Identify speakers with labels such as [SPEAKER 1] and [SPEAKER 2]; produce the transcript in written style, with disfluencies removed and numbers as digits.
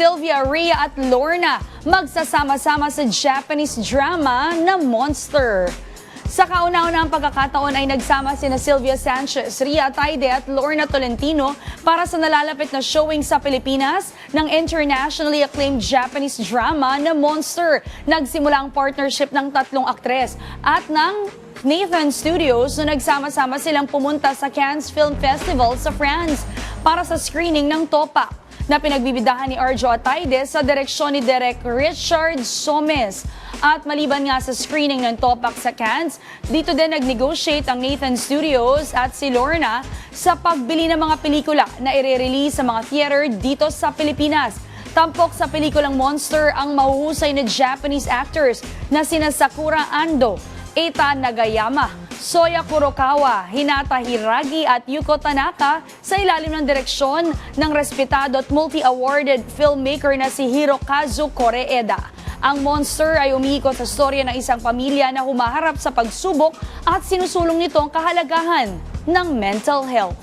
[SPEAKER 1] Sylvia, Rhea at Lorna magsasama-sama sa Japanese drama na Monster. Sa kauna-unahang pagkakataon ay nagsama sina Sylvia Sanchez, Rhea Ataide at Lorna Tolentino para sa nalalapit na showing sa Pilipinas ng internationally acclaimed Japanese drama na Monster. Nagsimula ang partnership ng tatlong aktres at ng Nathan Studios na nagsama-sama silang pumunta sa Cannes Film Festival sa France para sa screening ng Topak na pinagbibidahan ni Arjo Ataide sa direksyon ni Direk Richard Somes. At maliban nga sa screening ng Topak sa Cannes, dito din nag-negotiate ang Nathan Studios at si Lorna sa pagbili ng mga pelikula na i-release sa mga theater dito sa Pilipinas. Tampok sa pelikulang Monster ang mahuhusay na Japanese actors na sina Sakura Ando, Eita Nagayama, Soya Kurokawa, Hinata Hiragi at Yuko Tanaka sa ilalim ng direksyon ng respetado at multi-awarded filmmaker na si Hirokazu Koreeda. Ang Monster ay umiikot sa storya ng isang pamilya na humaharap sa pagsubok at sinusulong nito ang kahalagahan ng mental health.